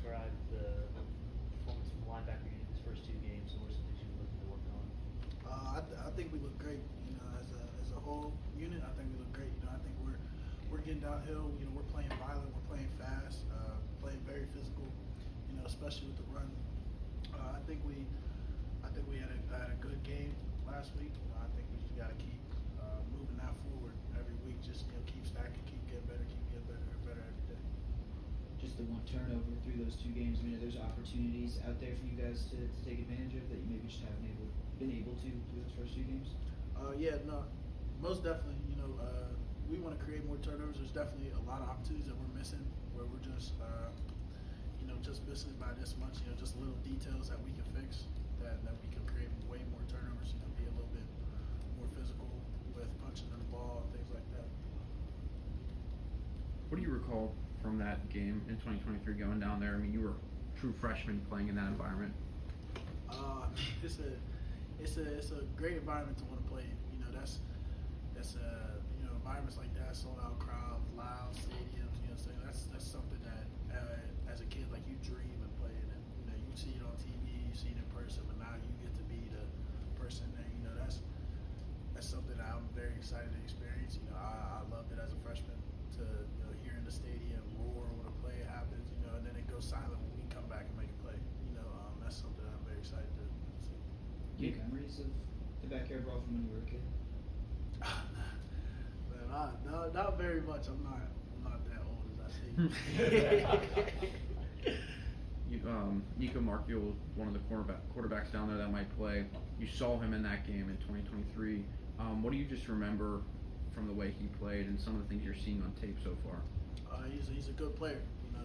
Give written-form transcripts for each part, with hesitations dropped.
describe the performance from the linebacker unit in his first two games, and what are some things you're looking to work on? I think we look great. You know, as a whole unit, I think we look great. You know, I think we're getting downhill. You know, we're playing violent, we're playing fast, playing very physical. You know, especially with the run. I think we had a good game last week. You know, I think we just got to keep moving that forward every week. Just keep stacking, keep getting better every day. Just the one turnover through those two games. I mean, there's opportunities out there for you guys to take advantage of that you maybe just haven't been able to through those first two games? Yeah, no, most definitely. You know, we want to create more turnovers. There's definitely a lot of opportunities that we're missing where we're just, just missing by this much. You know, just little details that we can fix that we can create way more turnovers. You know, be a little bit more physical with punching in the ball and things like that. What do you recall from that game in 2023 going down there? I mean, you were a true freshman playing in that environment. It's a great environment to want to play in. You know, that's environments like that, sold out crowds, loud stadiums. You know, so that's something that as a kid, like, you dream of playing. And you know, you see it on TV, you see it in person, but now you get to be the person that that's something that I'm very excited to experience. You know, I loved it as a freshman to hear in the stadium roar when a play happens. You know, and then it goes silent when we come back and make a play. You know, that's something that I'm very excited to see. Do you have memories of the backyard brawl from when you were a kid? Man, not very much. I'm not that old as I seem. Nico Marchiol was one of the quarterbacks down there that might play. You saw him in that game in 2023. What do you just remember from the way he played and some of the things you're seeing on tape so far? He's a good player. You know,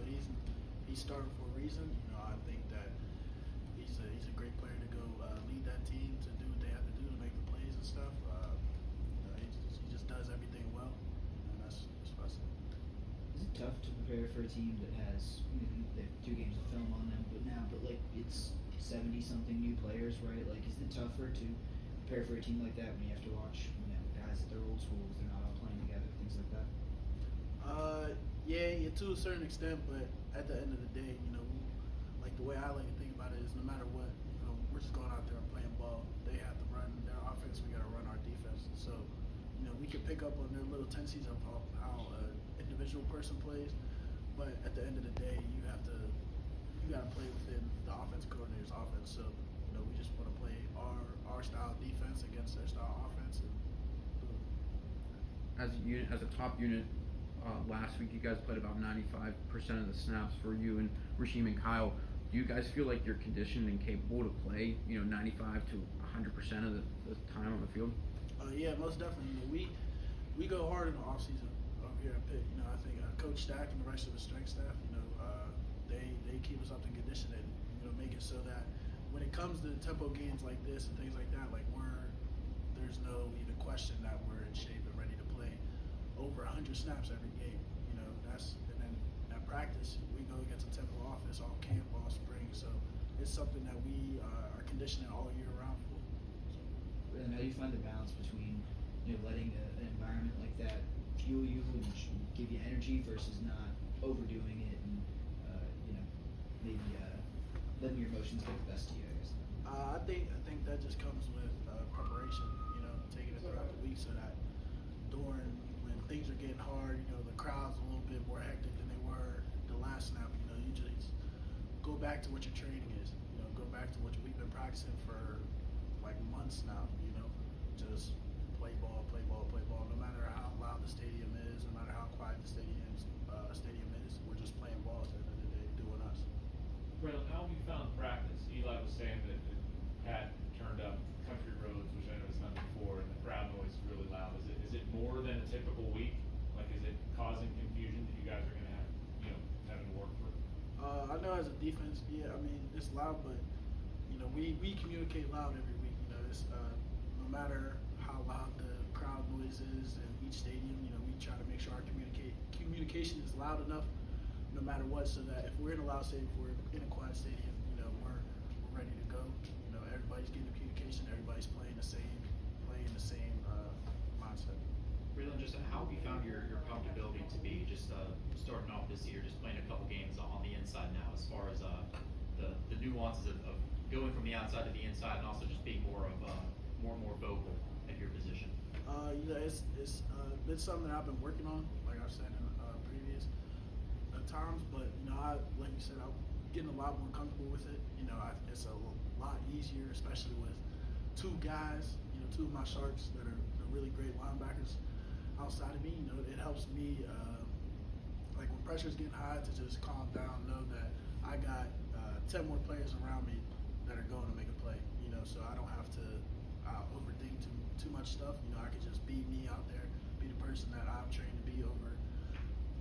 he's starting for a reason. You know, I think that he's a great player to go lead that team, to do what they have to do to make the plays and stuff. He just does everything well, and that's what I say. Is it tough to prepare for a team that has they have 2 games of film on them, but like it's 70-something new players, right? Like, is it tougher to prepare for a team like that when you have to watch guys at their old schools, they're not all playing together, things like that? Yeah, to a certain extent, but at the end of the day, like, the way I like to think about it is no matter what, we're just going out there and playing ball. They have to run their offense, we got to run our defense. So, we can pick up on their little tendencies of how an individual person plays, but at the end of the day, you got to play within the offense coordinator's offense. So, we just want to play our style defense against their style offense. As a top unit, last week you guys played about 95% of the snaps for you and Rasheem and Kyle. Do you guys feel like you're conditioned and capable to play, 95 to 100% of the time on the field? Yeah, most definitely. We go hard in the off season over here at Pitt. I think Coach Stack and the rest of the strength staff, they keep us up to condition and make it so that when it comes to tempo games like this and things like that, like, there's no even question that we're in shape and ready to play over 100 snaps every game. And then at practice we go against a tempo offense all camp, all spring. So it's something that we are conditioning all year round for. And how do you find the balance between letting an environment like that fuel you and give you energy versus not overdoing it and maybe letting your emotions get the best of you, I guess? I think that just comes with preparation. Taking it throughout the week so that when things are getting hard, the crowd's a little bit more hectic than they were the last snap. You just go back to what your training is. Go back to what we've been practicing for like months now. Just play ball. No matter how loud the stadium is, no matter how quiet the stadium is, we're just playing ball at the end of the day, doing us. Braylan, how have you found practice? Eli was saying that it had turned up country roads, which I know is done before, and the crowd noise is really loud. Is it more than a typical week? Like, is it causing confusion that you guys are going to have, having to work for? I know as a defense, yeah, I mean, it's loud, but we communicate loud every week. It's no matter how loud the crowd noise is in each stadium, we try to make sure our communication is loud enough no matter what, so that if we're in a loud stadium, if we're in a quiet stadium, we're ready to go. Everybody's getting the communication, everybody's playing the same mindset. Braylan, just how have you found your comfortability to be just starting off this year, just playing a couple games on the inside now, as far as nuances of going from the outside to the inside, and also just being more vocal at your position? It's been something that I've been working on, like I've said in previous times. But like you said, I'm getting a lot more comfortable with it. It's a lot easier, especially with two guys. Two of my Sharks that are really great linebackers outside of me. It helps me, like when pressure's getting high, to just calm down, know that I got 10 more players around me that are going to make a play. So I don't have to overthink too much stuff. I can just be me out there, be the person that I've trained to be over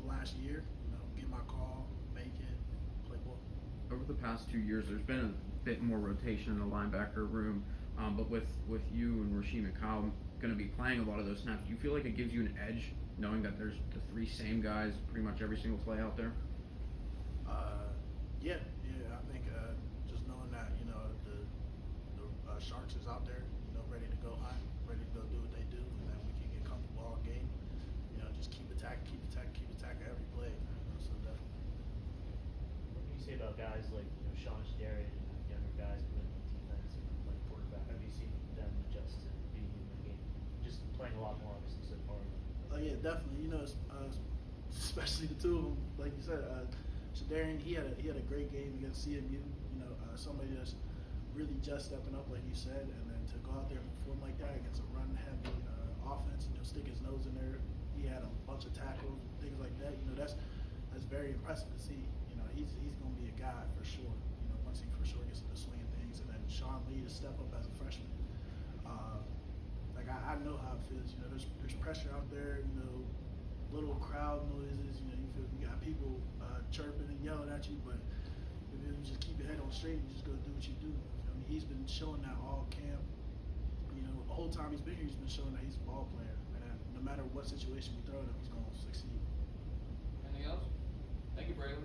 the last year. Get my call, make it, play ball. Over the past 2 years, there's been a bit more rotation in the linebacker room, but with you and Rasheem and Kyle going to be playing a lot of those snaps, do you feel like it gives you an edge knowing that there's the three same guys pretty much every single play out there? Yeah. I think just knowing that the Sharks is out there, ready to go high, ready to go do what they do, and then we can get comfortable all game. Just keep attacking every play. So definitely. What can you say about guys like Sean Darian and younger guys coming in the defense and playing quarterback? Have you seen them adjust to being in the game? Just playing a lot more obviously so far. Yeah, definitely. Especially the two of them, like you said. Shadarian, he had a great game against CMU. Somebody that's really just stepping up, like you said, and then to go out there and perform like that against a run-heavy offense, stick his nose in there. He had a bunch of tackles, things like that. That's very impressive to see. He's going to be a guy for sure. Once he for sure gets into the swing of things, and then Sean Lee to step up as a freshman. I know how it feels. There's pressure out there. Little crowd noises. You got people chirping and yelling at you, but if you just keep your head on straight and just go do what you do. He's been showing that all camp. The whole time he's been here, he's been showing that he's a ball player, and no matter what situation we throw at him, he's going to succeed. Anything else? Thank you, Braylan.